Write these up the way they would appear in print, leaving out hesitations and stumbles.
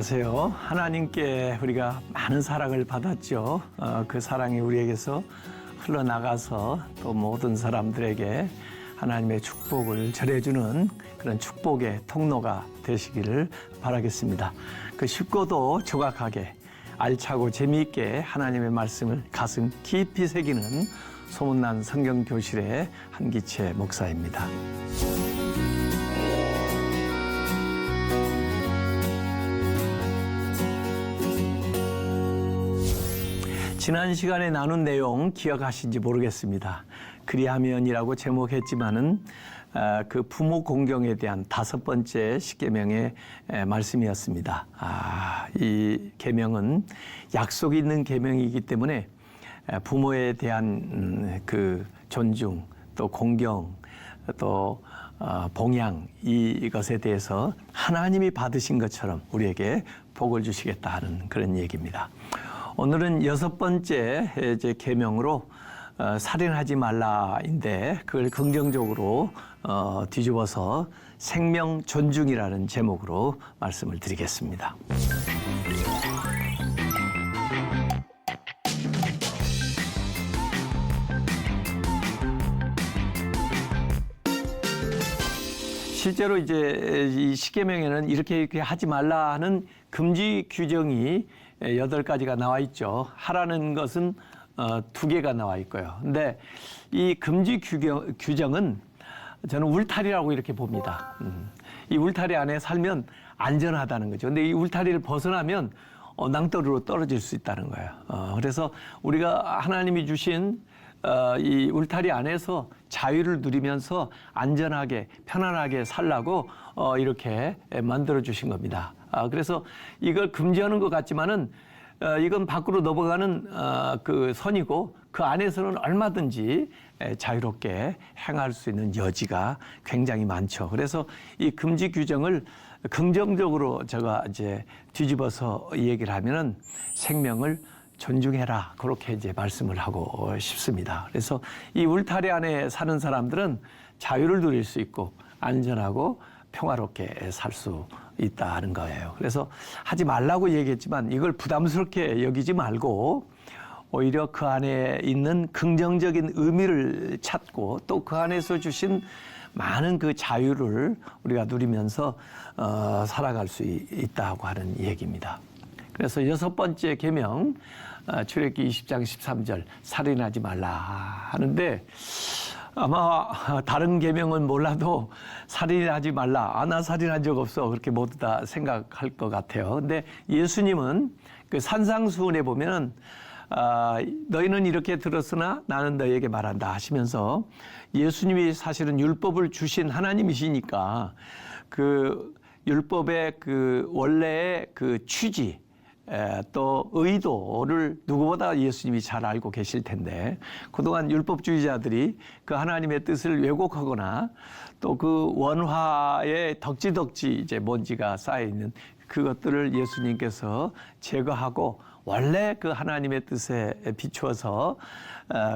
안녕하세요. 하나님께 우리가 많은 사랑을 받았죠. 그 사랑이 우리에게서 흘러나가서 또 모든 사람들에게 하나님의 축복을 전해주는 그런 축복의 통로가 되시기를 바라겠습니다. 그 쉽고도 조각하게 알차고 재미있게 하나님의 말씀을 가슴 깊이 새기는 소문난 성경교실의 한기채 목사입니다. 지난 시간에 나눈 내용 기억하신지 모르겠습니다. 그리하면이라고 제목했지만은 그 부모 공경에 대한 5번째 십계명의 말씀이었습니다. 이 계명은 약속이 있는 계명이기 때문에 부모에 대한 그 존중, 또 공경, 또 봉양 이것에 대해서 하나님이 받으신 것처럼 우리에게 복을 주시겠다 하는 그런 얘기입니다. 오늘은 6번째 이제 계명으로 살인하지 말라인데 그걸 긍정적으로 뒤집어서 생명 존중이라는 제목으로 말씀을 드리겠습니다. 실제로 이제 이 십계명에는 이렇게 하지 말라 하는 금지 규정이 8가지가 나와 있죠. 하라는 것은 2개가 나와 있고요. 근데 이 금지 규정은 저는 울타리라고 이렇게 봅니다. 이 울타리 안에 살면 안전하다는 거죠. 근데 이 울타리를 벗어나면 낭떠러로 떨어질 수 있다는 거예요. 그래서 우리가 하나님이 주신 이 울타리 안에서 자유를 누리면서 안전하게 편안하게 살라고 이렇게 만들어 주신 겁니다. 그래서 이걸 금지하는 것 같지만은 이건 밖으로 넘어가는 그 선이고 그 안에서는 얼마든지 자유롭게 행할 수 있는 여지가 굉장히 많죠. 그래서 이 금지 규정을 긍정적으로 제가 이제 뒤집어서 얘기를 하면은 생명을 존중해라. 그렇게 이제 말씀을 하고 싶습니다. 그래서 이 울타리 안에 사는 사람들은 자유를 누릴 수 있고 안전하고 평화롭게 살 수 있다는 거예요. 그래서 하지 말라고 얘기했지만 이걸 부담스럽게 여기지 말고 오히려 그 안에 있는 긍정적인 의미를 찾고 또 그 안에서 주신 많은 그 자유를 우리가 누리면서 살아갈 수 있다고 하는 얘기입니다. 그래서 6번째 계명 출애굽기 20장 13절 살인하지 말라 하는데 아마 다른 계명은 몰라도 살인하지 말라. 나 살인한 적 없어. 그렇게 모두 다 생각할 것 같아요. 근데 예수님은 그 산상수훈에 보면은 너희는 이렇게 들었으나 나는 너희에게 말한다 하시면서 예수님이 사실은 율법을 주신 하나님이시니까 그 율법의 그 원래의 그 취지 또 의도를 누구보다 예수님이 잘 알고 계실 텐데 그동안 율법주의자들이 그 하나님의 뜻을 왜곡하거나 또 그 원화에 덕지덕지 이제 먼지가 쌓여 있는 그것들을 예수님께서 제거하고 원래 그 하나님의 뜻에 비추어서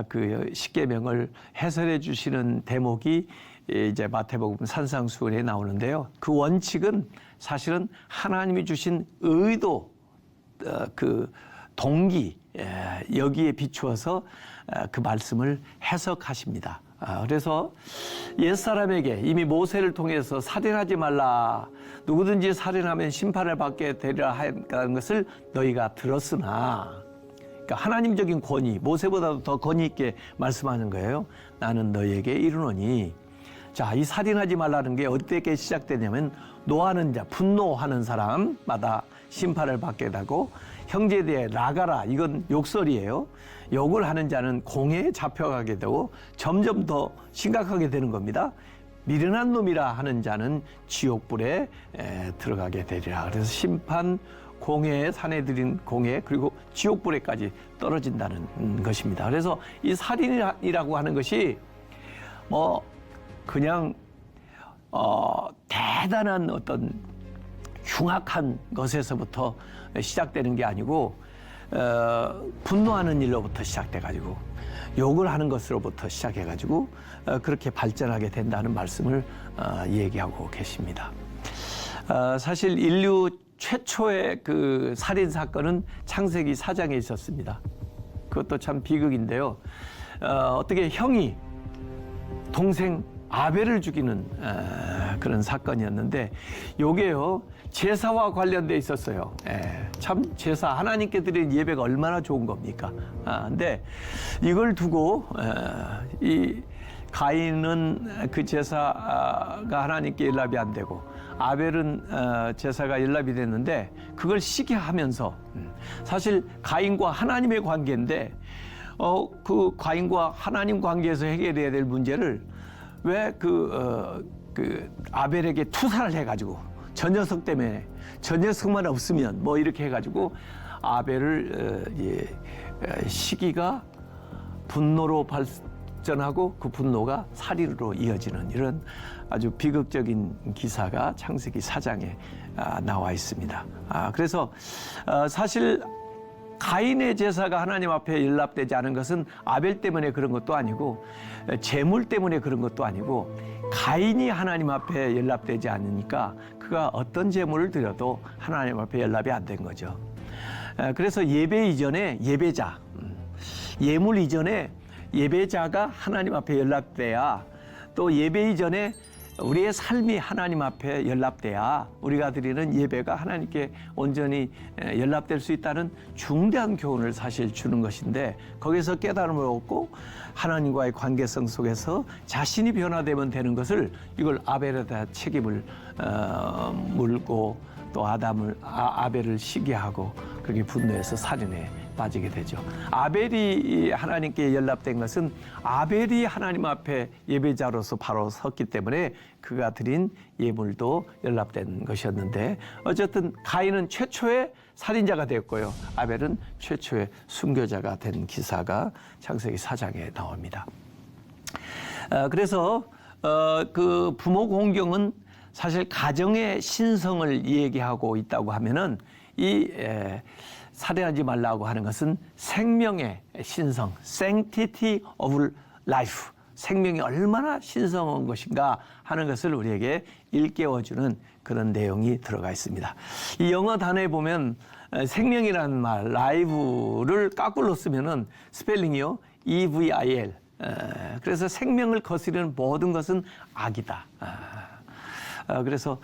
그 십계명을 해설해 주시는 대목이 이제 마태복음 산상수훈에 나오는데요. 그 원칙은 사실은 하나님이 주신 의도 그 동기 여기에 비추어서 그 말씀을 해석하십니다. 그래서 옛사람에게 이미 모세를 통해서 살인하지 말라 누구든지 살인하면 심판을 받게 되리라 하는 것을 너희가 들었으나 그러니까 하나님적인 권위 모세보다도 더 권위 있게 말씀하는 거예요. 나는 너희에게 이르노니 자, 이 살인하지 말라는 게 어떻게 시작되냐면 노하는 자, 분노하는 사람마다 심판을 받게 되고 형제에 대해 나가라 이건 욕설이에요. 욕을 하는 자는 공회에 잡혀가게 되고 점점 더 심각하게 되는 겁니다. 미련한 놈이라 하는 자는 지옥불에 들어가게 되리라. 그래서 심판, 공회, 사내들인 공회 그리고 지옥불에까지 떨어진다는 것입니다. 그래서 이 살인이라고 하는 것이 뭐 그냥 대단한 어떤 흉악한 것에서부터 시작되는 게 아니고 분노하는 일로부터 시작돼가지고 욕을 하는 것으로부터 시작해가지고 그렇게 발전하게 된다는 말씀을 얘기하고 계십니다. 사실 인류 최초의 그 살인 사건은 창세기 4장에 있었습니다. 그것도 참 비극인데요. 어떻게 형이 동생 아벨을 죽이는 그런 사건이었는데 요게요 제사와 관련돼 있었어요. 참 제사 하나님께 드린 예배가 얼마나 좋은 겁니까? 근데 이걸 두고 이 가인은 그 제사가 하나님께 연락이 안 되고 아벨은 제사가 연락이 됐는데 그걸 시기하면서 사실 가인과 하나님의 관계인데 그 가인과 하나님 관계에서 해결해야 될 문제를 왜 그 아벨에게 투사를 해가지고 저 녀석 때문에 저 녀석만 없으면 뭐 이렇게 해가지고 아벨을 시기가 분노로 발전하고 그 분노가 살인으로 이어지는 이런 아주 비극적인 기사가 창세기 4장에 나와 있습니다. 그래서 사실 가인의 제사가 하나님 앞에 연락되지 않은 것은 아벨 때문에 그런 것도 아니고 재물 때문에 그런 것도 아니고 가인이 하나님 앞에 연락되지 않으니까 그가 어떤 제물을 드려도 하나님 앞에 연락이 안 된 거죠. 그래서 예배 이전에 예배자, 예물 이전에 예배자가 하나님 앞에 연락돼야 또 예배 이전에 우리의 삶이 하나님 앞에 연락돼야 우리가 드리는 예배가 하나님께 온전히 연락될 수 있다는 중대한 교훈을 사실 주는 것인데 거기서 깨달음을 얻고 하나님과의 관계성 속에서 자신이 변화되면 되는 것을 이걸 아벨에다 책임을 물고 또 아벨을 시기하고 그렇게 분노해서 살인에 빠지게 되죠. 아벨이 하나님께 연락된 것은 아벨이 하나님 앞에 예배자로서 바로 섰기 때문에 그가 드린 예물도 연락된 것이었는데 어쨌든 가인은 최초의 살인자가 되었고요. 아벨은 최초의 순교자가 된 기사가 창세기 4장에 나옵니다. 그래서 그 부모 공경은 사실 가정의 신성을 얘기하고 있다고 하면은 이 살인하지 말라고 하는 것은 생명의 신성, sanctity of life, 생명이 얼마나 신성한 것인가 하는 것을 우리에게 일깨워주는 그런 내용이 들어가 있습니다. 이 영어 단어에 보면 생명이라는 말, life를 거꾸로 쓰면은 스펠링이요, evil. 그래서 생명을 거스르는 모든 것은 악이다. 그래서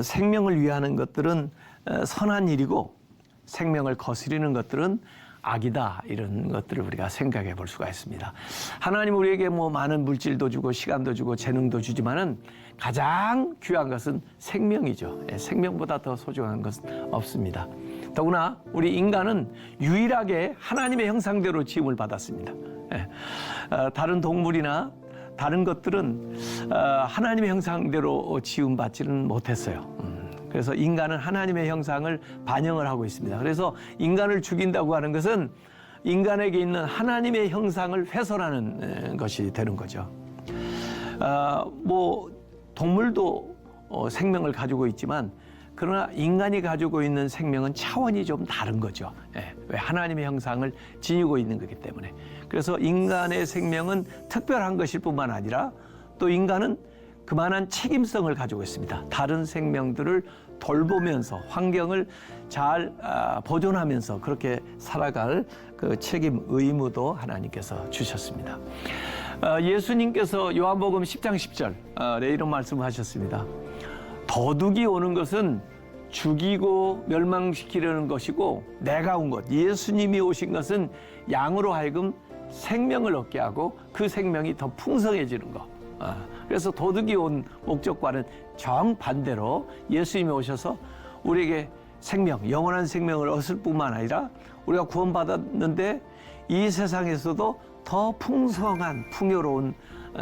생명을 위하는 것들은 선한 일이고 생명을 거스르는 것들은 악이다. 이런 것들을 우리가 생각해 볼 수가 있습니다. 하나님 우리에게 뭐 많은 물질도 주고 시간도 주고 재능도 주지만은 가장 귀한 것은 생명이죠. 생명보다 더 소중한 것은 없습니다. 더구나 우리 인간은 유일하게 하나님의 형상대로 지음을 받았습니다. 다른 동물이나 다른 것들은 하나님의 형상대로 지음받지는 못했어요. 그래서 인간은 하나님의 형상을 반영을 하고 있습니다. 그래서 인간을 죽인다고 하는 것은 인간에게 있는 하나님의 형상을 훼손하는 것이 되는 거죠. 뭐 동물도 생명을 가지고 있지만 그러나 인간이 가지고 있는 생명은 차원이 좀 다른 거죠. 왜 하나님의 형상을 지니고 있는 거기 때문에. 그래서 인간의 생명은 특별한 것일 뿐만 아니라 또 인간은 그만한 책임성을 가지고 있습니다. 다른 생명들을 돌보면서 환경을 잘 보존하면서 그렇게 살아갈 그 책임 의무도 하나님께서 주셨습니다. 예수님께서 요한복음 10장 10절 이런 말씀을 하셨습니다. 도둑이 오는 것은 죽이고 멸망시키려는 것이고 내가 온 것, 예수님이 오신 것은 양으로 하여금 생명을 얻게 하고 그 생명이 더 풍성해지는 것. 그래서 도둑이 온 목적과는 정반대로 예수님이 오셔서 우리에게 생명, 영원한 생명을 얻을 뿐만 아니라 우리가 구원받았는데 이 세상에서도 더 풍성한 풍요로운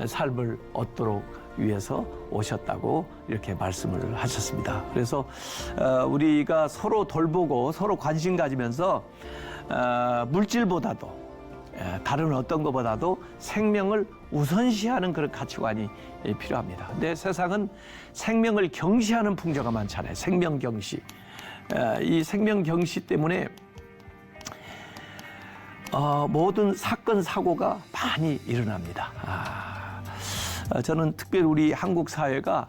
삶을 얻도록 위해서 오셨다고 이렇게 말씀을 하셨습니다. 그래서 우리가 서로 돌보고 서로 관심 가지면서 물질보다도 다른 어떤 것보다도 생명을 우선시하는 그런 가치관이 필요합니다. 근데 세상은 생명을 경시하는 풍조가 많잖아요. 생명 경시. 이 생명 경시 때문에 모든 사건 사고가 많이 일어납니다. 저는 특별히 우리 한국 사회가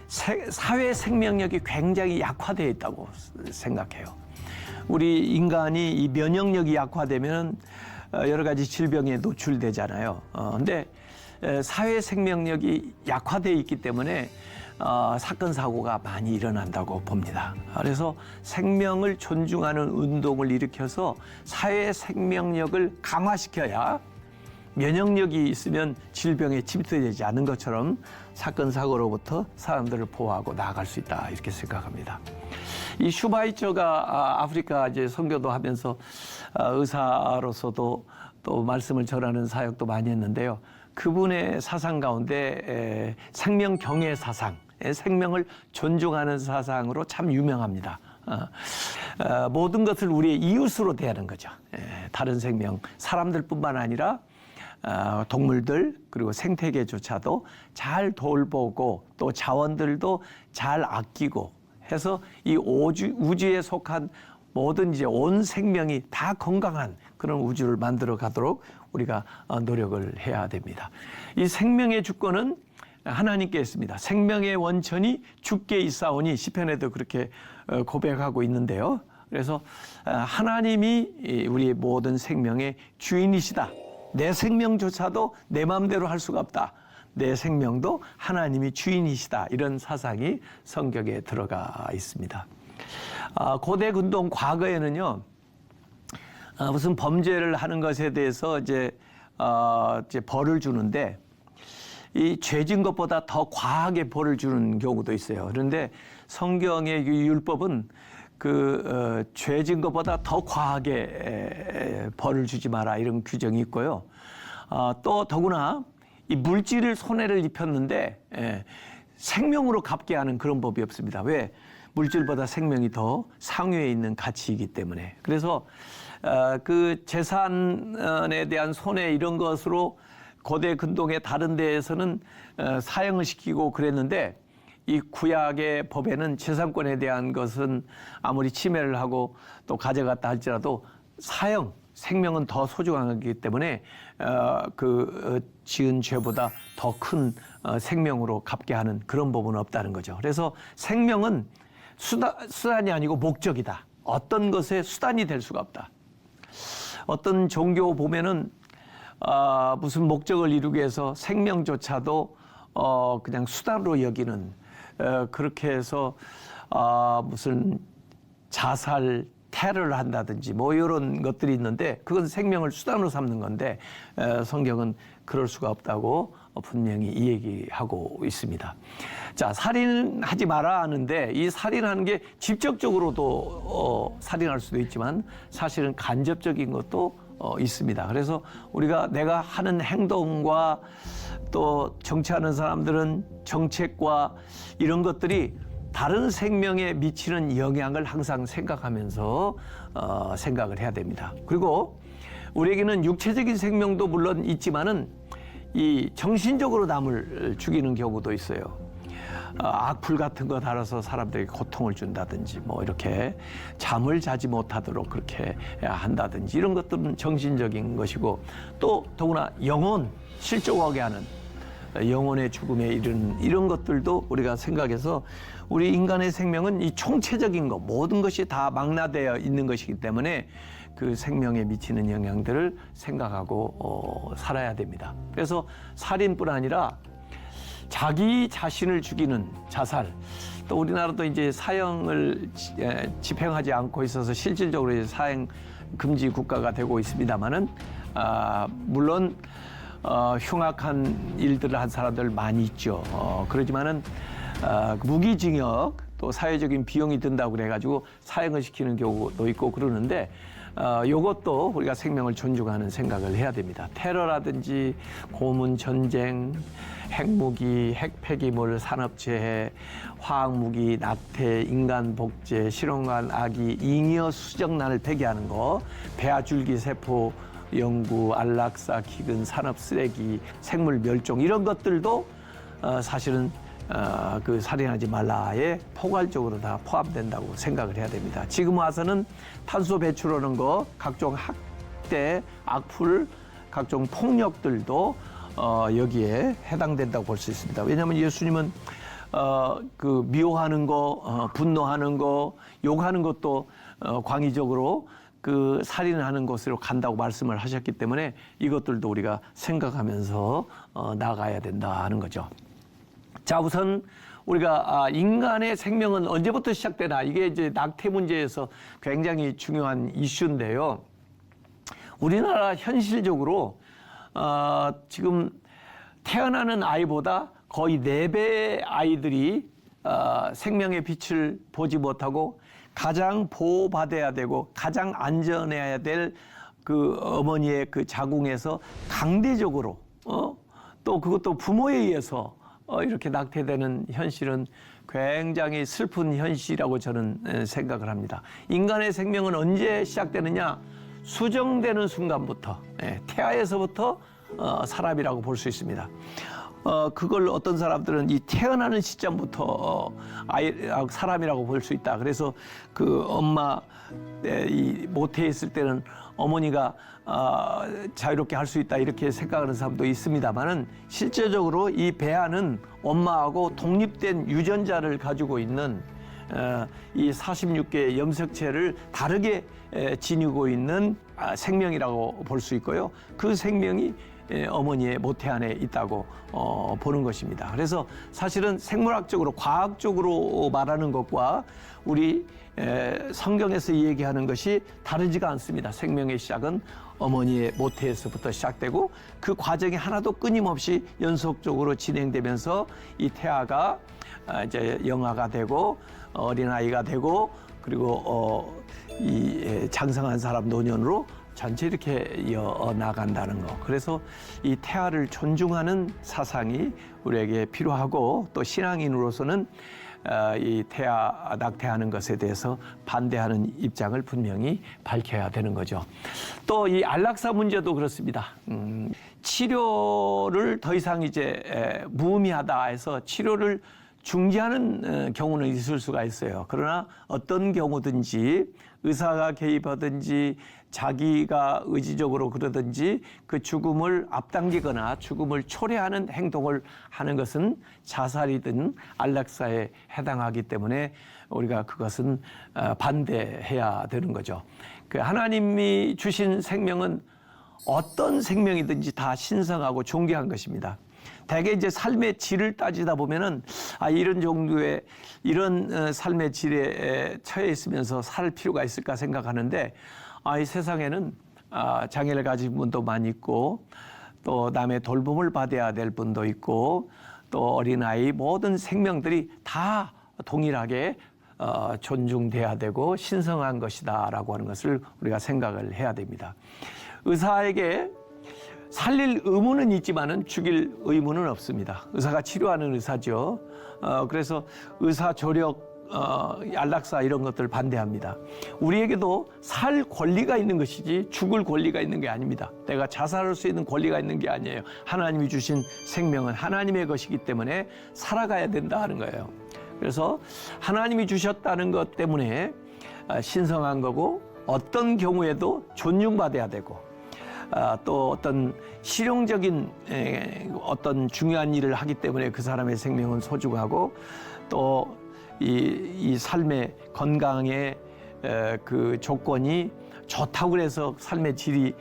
사회 생명력이 굉장히 약화되어 있다고 생각해요. 우리 인간이 이 면역력이 약화되면 여러 가지 질병에 노출되잖아요. 근데 사회 생명력이 약화되어 있기 때문에 사건 사고가 많이 일어난다고 봅니다. 그래서 생명을 존중하는 운동을 일으켜서 사회 생명력을 강화시켜야 면역력이 있으면 질병에 침투되지 않는 것처럼 사건 사고로부터 사람들을 보호하고 나아갈 수 있다, 이렇게 생각합니다. 이 슈바이처가 아프리카 이제 선교도 하면서 의사로서도 또 말씀을 전하는 사역도 많이 했는데요. 그분의 사상 가운데 생명 경외 사상, 생명을 존중하는 사상으로 참 유명합니다. 모든 것을 우리의 이웃으로 대하는 거죠. 다른 생명, 사람들뿐만 아니라 동물들 그리고 생태계조차도 잘 돌보고 또 자원들도 잘 아끼고 해서 이 우주에 속한 모든 이제 온 생명이 다 건강한 그런 우주를 만들어 가도록 우리가 노력을 해야 됩니다. 이 생명의 주권은 하나님께 있습니다. 생명의 원천이 주께 있사오니 시편에도 그렇게 고백하고 있는데요. 그래서 하나님이 우리의 모든 생명의 주인이시다. 내 생명조차도 내 마음대로 할 수가 없다. 내 생명도 하나님이 주인이시다. 이런 사상이 성경에 들어가 있습니다. 고대 근동 과거에는요, 무슨 범죄를 하는 것에 대해서 이제 벌을 주는데 이 죄진 것보다 더 과하게 벌을 주는 경우도 있어요. 그런데 성경의 율법은 죄진 것보다 더 과하게 벌을 주지 마라, 이런 규정이 있고요. 또 더구나 이 물질을 손해를 입혔는데 생명으로 갚게 하는 그런 법이 없습니다. 왜? 물질보다 생명이 더 상위에 있는 가치이기 때문에. 그래서 그 재산에 대한 손해 이런 것으로 고대 근동의 다른 데에서는 사형을 시키고 그랬는데 이 구약의 법에는 재산권에 대한 것은 아무리 침해를 하고 또 가져갔다 할지라도 사형, 생명은 더 소중하기 때문에 지은 죄보다 더 큰 생명으로 갚게 하는 그런 법은 없다는 거죠. 그래서 생명은 수단이 아니고 목적이다. 어떤 것의 수단이 될 수가 없다. 어떤 종교 보면은 무슨 목적을 이루기 위해서 생명조차도 그냥 수단으로 여기는, 그렇게 해서 무슨 자살, 테러를 한다든지 뭐 이런 것들이 있는데 그건 생명을 수단으로 삼는 건데 성경은 그럴 수가 없다고 분명히 이 얘기하고 있습니다. 자, 살인하지 마라 하는데 이 살인하는 게 직접적으로도 살인할 수도 있지만 사실은 간접적인 것도 있습니다. 그래서 우리가 내가 하는 행동과 또 정치하는 사람들은 정책과 이런 것들이 다른 생명에 미치는 영향을 항상 생각하면서 생각을 해야 됩니다. 그리고 우리에게는 육체적인 생명도 물론 있지만은 이 정신적으로 남을 죽이는 경우도 있어요. 악플 같은 거 달아서 사람들에게 고통을 준다든지 뭐 이렇게 잠을 자지 못하도록 그렇게 한다든지 이런 것들은 정신적인 것이고 또 더구나 영혼 실족하게 하는 영혼의 죽음에 이르는 이런 것들도 우리가 생각해서 우리 인간의 생명은 이 총체적인 것 모든 것이 다 망라되어 있는 것이기 때문에 그 생명에 미치는 영향들을 생각하고 살아야 됩니다. 그래서 살인뿐 아니라 자기 자신을 죽이는 자살, 또 우리나라도 이제 사형을 집행하지 않고 있어서 실질적으로 이제 사형 금지 국가가 되고 있습니다만은 물론 흉악한 일들을 한 사람들 많이 있죠. 그러지만은 무기징역 또 사회적인 비용이 든다고 그래가지고 사형을 시키는 경우도 있고 그러는데 이것도 우리가 생명을 존중하는 생각을 해야 됩니다. 테러라든지 고문 전쟁, 핵무기, 핵폐기물, 산업재해, 화학무기, 낙태, 인간 복제, 실험관 악의, 잉여 수정란을 폐기하는 거, 배아줄기세포 연구, 안락사, 기근, 산업 쓰레기, 생물 멸종 이런 것들도 사실은 그 살인하지 말라에 포괄적으로 다 포함된다고 생각을 해야 됩니다. 지금 와서는 탄소 배출하는 거, 각종 학대, 악플, 각종 폭력들도 여기에 해당된다고 볼 수 있습니다. 왜냐하면 예수님은 그 미워하는 거, 분노하는 거, 욕하는 것도 광의적으로 그 살인하는 것으로 간다고 말씀을 하셨기 때문에 이것들도 우리가 생각하면서 나가야 된다 하는 거죠. 자, 우선 우리가 인간의 생명은 언제부터 시작되나, 이게 이제 낙태 문제에서 굉장히 중요한 이슈인데요. 우리나라 현실적으로 지금 태어나는 아이보다 거의 4배 아이들이 생명의 빛을 보지 못하고 가장 보호받아야 되고 가장 안전해야 될 그 어머니의 그 자궁에서 강제적으로 또 그것도 부모에 의해서 이렇게 낙태되는 현실은 굉장히 슬픈 현실이라고 저는 생각을 합니다. 인간의 생명은 언제 시작되느냐? 수정되는 순간부터, 태아에서부터 사람이라고 볼 수 있습니다. 그걸 어떤 사람들은 이 태어나는 시점부터 사람이라고 볼 수 있다. 그래서 그 엄마 이 모태에 있을 때는 어머니가 자유롭게 할 수 있다 이렇게 생각하는 사람도 있습니다만은 실제적으로 이 배 안은 엄마하고 독립된 유전자를 가지고 있는 이 46개의 염색체를 다르게 지니고 있는 생명이라고 볼 수 있고요. 그 생명이 어머니의 모태 안에 있다고 보는 것입니다. 그래서 사실은 생물학적으로 과학적으로 말하는 것과 우리 성경에서 얘기하는 것이 다르지가 않습니다. 생명의 시작은 어머니의 모태에서부터 시작되고 그 과정이 하나도 끊임없이 연속적으로 진행되면서 이 태아가 이제 영아가 되고 어린아이가 되고 그리고 이 장성한 사람 노년으로 전체 이렇게 이어나간다는 거. 그래서 이 태아를 존중하는 사상이 우리에게 필요하고 또 신앙인으로서는 이 태아 낙태하는 것에 대해서 반대하는 입장을 분명히 밝혀야 되는 거죠. 또 이 안락사 문제도 그렇습니다. 치료를 더 이상 이제 무의미하다 해서 치료를 중지하는 경우는 있을 수가 있어요. 그러나 어떤 경우든지 의사가 개입하든지 자기가 의지적으로 그러든지 그 죽음을 앞당기거나 죽음을 초래하는 행동을 하는 것은 자살이든 안락사에 해당하기 때문에 우리가 그것은 반대해야 되는 거죠. 그 하나님이 주신 생명은 어떤 생명이든지 다 신성하고 존귀한 것입니다. 대개 이제 삶의 질을 따지다 보면은 이런 정도의 이런 삶의 질에 처해 있으면서 살 필요가 있을까 생각하는데 이 세상에는 장애를 가진 분도 많이 있고 또 남의 돌봄을 받아야 될 분도 있고 또 어린아이 모든 생명들이 다 동일하게 존중돼야 되고 신성한 것이다라고 하는 것을 우리가 생각을 해야 됩니다. 의사에게 살릴 의무는 있지만은 죽일 의무는 없습니다. 의사가 치료하는 의사죠. 그래서 의사 조력, 안락사 이런 것들 반대합니다. 우리에게도 살 권리가 있는 것이지 죽을 권리가 있는 게 아닙니다. 내가 자살할 수 있는 권리가 있는 게 아니에요. 하나님이 주신 생명은 하나님의 것이기 때문에 살아가야 된다 하는 거예요. 그래서 하나님이 주셨다는 것 때문에 신성한 거고 어떤 경우에도 존중받아야 되고 또 어떤 실용적인 어떤 중요한 일을 하기 때문에 그 사람의 생명은 소중하고 또 이 삶의 건강의 그 조건이 좋다고 그래서 삶의 질이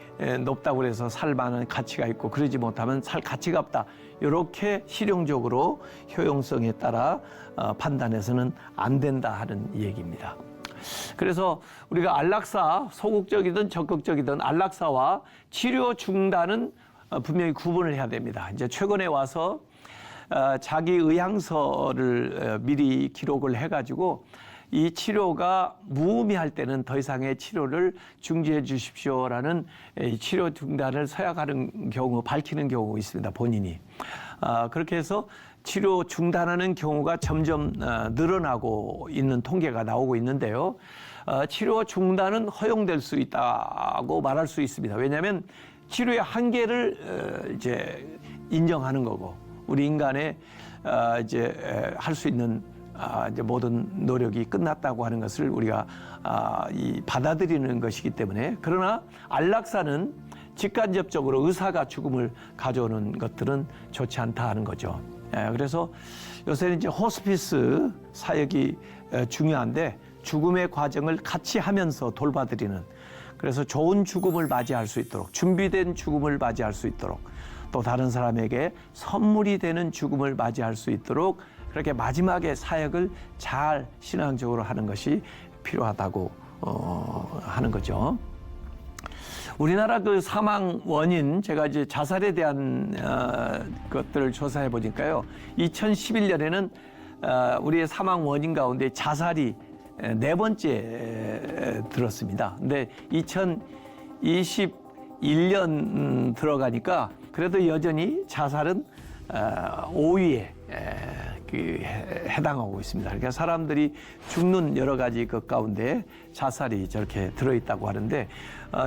높다고 그래서 살 만한 가치가 있고 그러지 못하면 살 가치가 없다. 이렇게 실용적으로 효용성에 따라 판단해서는 안 된다 하는 얘기입니다. 그래서 우리가 안락사, 소극적이든 적극적이든 안락사와 치료 중단은 분명히 구분을 해야 됩니다. 이제 최근에 와서 자기 의향서를 미리 기록을 해가지고 이 치료가 무의미할 때는 더 이상의 치료를 중지해 주십시오라는 치료 중단을 서약하는 경우, 밝히는 경우가 있습니다. 본인이. 그렇게 해서 치료 중단하는 경우가 점점 늘어나고 있는 통계가 나오고 있는데요. 치료 중단은 허용될 수 있다고 말할 수 있습니다. 왜냐하면 치료의 한계를 이제 인정하는 거고 우리 인간의 이제 할 수 있는 이제 모든 노력이 끝났다고 하는 것을 우리가 받아들이는 것이기 때문에 그러나 안락사는 직간접적으로 의사가 죽음을 가져오는 것들은 좋지 않다 하는 거죠. 그래서 요새는 이제 호스피스 사역이 중요한데 죽음의 과정을 같이 하면서 돌봐드리는, 그래서 좋은 죽음을 맞이할 수 있도록, 준비된 죽음을 맞이할 수 있도록, 또 다른 사람에게 선물이 되는 죽음을 맞이할 수 있도록 그렇게 마지막에 사역을 잘 신앙적으로 하는 것이 필요하다고 하는 거죠. 우리나라 그 사망 원인, 제가 이제 자살에 대한 것들을 조사해 보니까요, 2011년에는 우리의 사망 원인 가운데 자살이 4번째 들었습니다. 근데 2021년 들어가니까 그래도 여전히 자살은 5위에 해당하고 있습니다. 그러니까 사람들이 죽는 여러 가지 것 가운데 자살이 저렇게 들어있다고 하는데,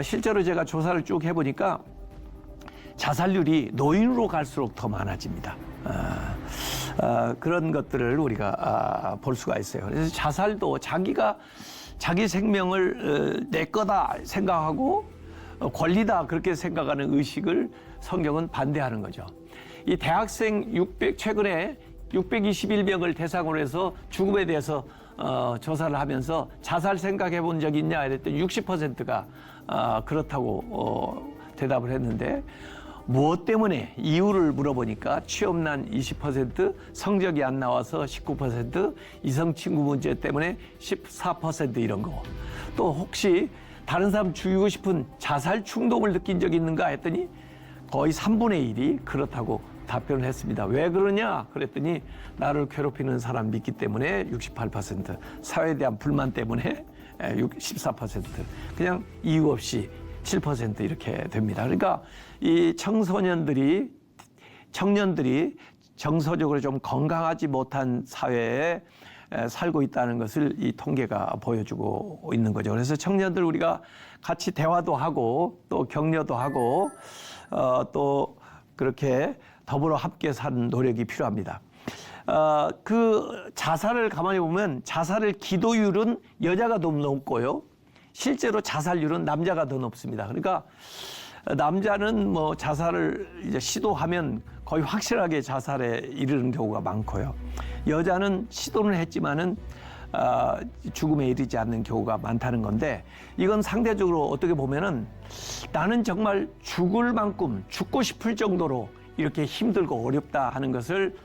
실제로 제가 조사를 쭉 해보니까 자살률이 노인으로 갈수록 더 많아집니다. 그런 것들을 우리가 볼 수가 있어요. 그래서 자살도 자기 생명을 내 거다 생각하고 권리다 그렇게 생각하는 의식을 성경은 반대하는 거죠. 이 대학생 최근에 621명을 대상으로 해서 죽음에 대해서 조사를 하면서 자살 생각해 본 적 있냐 이랬더니 60%가 그렇다고 대답을 했는데, 무엇 때문에 이유를 물어보니까 취업난 20%, 성적이 안 나와서 19%, 이성 친구 문제 때문에 14% 이런 거. 또 혹시 다른 사람 죽이고 싶은 자살 충동을 느낀 적이 있는가 했더니 거의 3분의 1이 그렇다고 답변을 했습니다. 왜 그러냐 그랬더니 나를 괴롭히는 사람 믿기 때문에 68%, 사회에 대한 불만 때문에 14%, 그냥 이유 없이 7% 이렇게 됩니다. 그러니까 이 청년들이 정서적으로 좀 건강하지 못한 사회에 살고 있다는 것을 이 통계가 보여주고 있는 거죠. 그래서 청년들 우리가 같이 대화도 하고 또 격려도 하고 또 그렇게 더불어 함께 사는 노력이 필요합니다. 그 자살을 가만히 보면 자살의 기도율은 여자가 더 높고요. 실제로 자살률은 남자가 더 높습니다. 그러니까 남자는 뭐 자살을 이제 시도하면 거의 확실하게 자살에 이르는 경우가 많고요. 여자는 시도는 했지만은 죽음에 이르지 않는 경우가 많다는 건데, 이건 상대적으로 어떻게 보면은 나는 정말 죽을 만큼 죽고 싶을 정도로 이렇게 힘들고 어렵다 하는 것을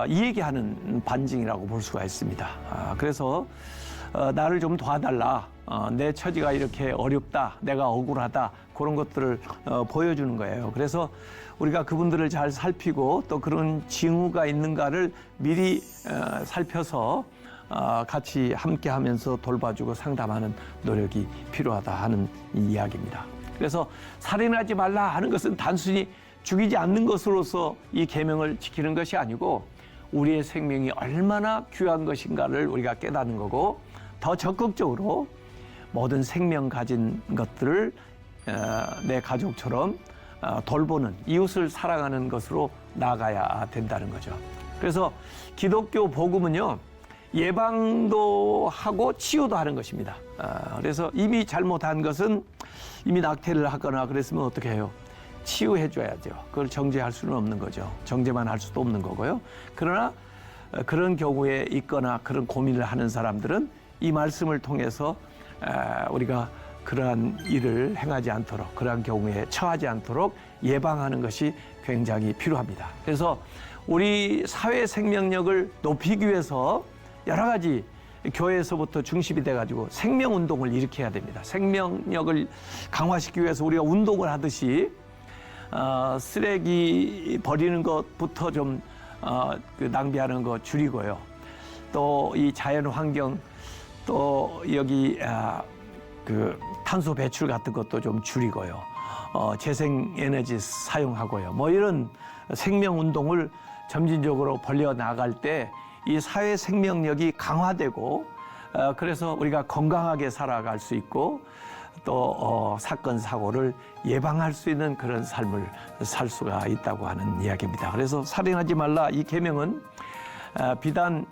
이야기하는 반증이라고 볼 수가 있습니다. 그래서 나를 좀 도와달라, 내 처지가 이렇게 어렵다, 내가 억울하다, 그런 것들을 보여주는 거예요. 그래서 우리가 그분들을 잘 살피고 또 그런 징후가 있는가를 미리 살펴서 같이 함께 하면서 돌봐주고 상담하는 노력이 필요하다 하는 이야기입니다. 그래서 살인하지 말라 하는 것은 단순히 죽이지 않는 것으로서 이 계명을 지키는 것이 아니고 우리의 생명이 얼마나 귀한 것인가를 우리가 깨닫는 거고, 더 적극적으로 모든 생명 가진 것들을 내 가족처럼 돌보는, 이웃을 사랑하는 것으로 나아가야 된다는 거죠. 그래서 기독교 복음은요, 예방도 하고 치유도 하는 것입니다. 그래서 이미 잘못한 것은 이미 낙태를 하거나 그랬으면 어떻게 해요? 치유해 줘야죠. 그걸 정죄할 수는 없는 거죠. 정죄만 할 수도 없는 거고요. 그러나 그런 경우에 있거나 그런 고민을 하는 사람들은 이 말씀을 통해서 우리가 그러한 일을 행하지 않도록, 그러한 경우에 처하지 않도록 예방하는 것이 굉장히 필요합니다. 그래서 우리 사회 생명력을 높이기 위해서 여러 가지 교회에서부터 중심이 돼가지고 생명운동을 일으켜야 됩니다. 생명력을 강화시키기 위해서 우리가 운동을 하듯이 쓰레기 버리는 것부터 좀 낭비하는 거 줄이고요. 또 이 자연 환경, 또 여기 그 탄소 배출 같은 것도 좀 줄이고요. 재생 에너지 사용하고요. 뭐 이런 생명 운동을 점진적으로 벌려 나갈 때 이 사회 생명력이 강화되고, 그래서 우리가 건강하게 살아갈 수 있고 또 사건 사고를 예방할 수 있는 그런 삶을 살 수가 있다고 하는 이야기입니다. 그래서 살인하지 말라 이 계명은 비단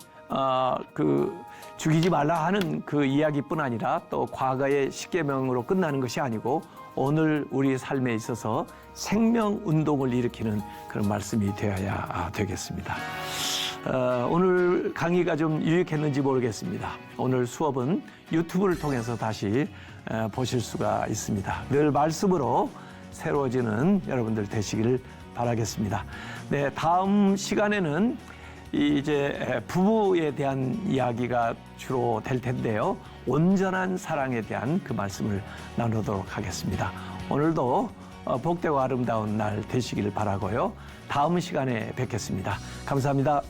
그 죽이지 말라 하는 그 이야기뿐 아니라 또 과거의 십계명으로 끝나는 것이 아니고 오늘 우리 삶에 있어서 생명 운동을 일으키는 그런 말씀이 되어야 되겠습니다. 오늘 강의가 좀 유익했는지 모르겠습니다. 오늘 수업은 유튜브를 통해서 다시 보실 수가 있습니다. 늘 말씀으로 새로워지는 여러분들 되시기를 바라겠습니다. 네, 다음 시간에는 이제 부부에 대한 이야기가 주로 될 텐데요. 온전한 사랑에 대한 그 말씀을 나누도록 하겠습니다. 오늘도 복되고 아름다운 날 되시기를 바라고요. 다음 시간에 뵙겠습니다. 감사합니다.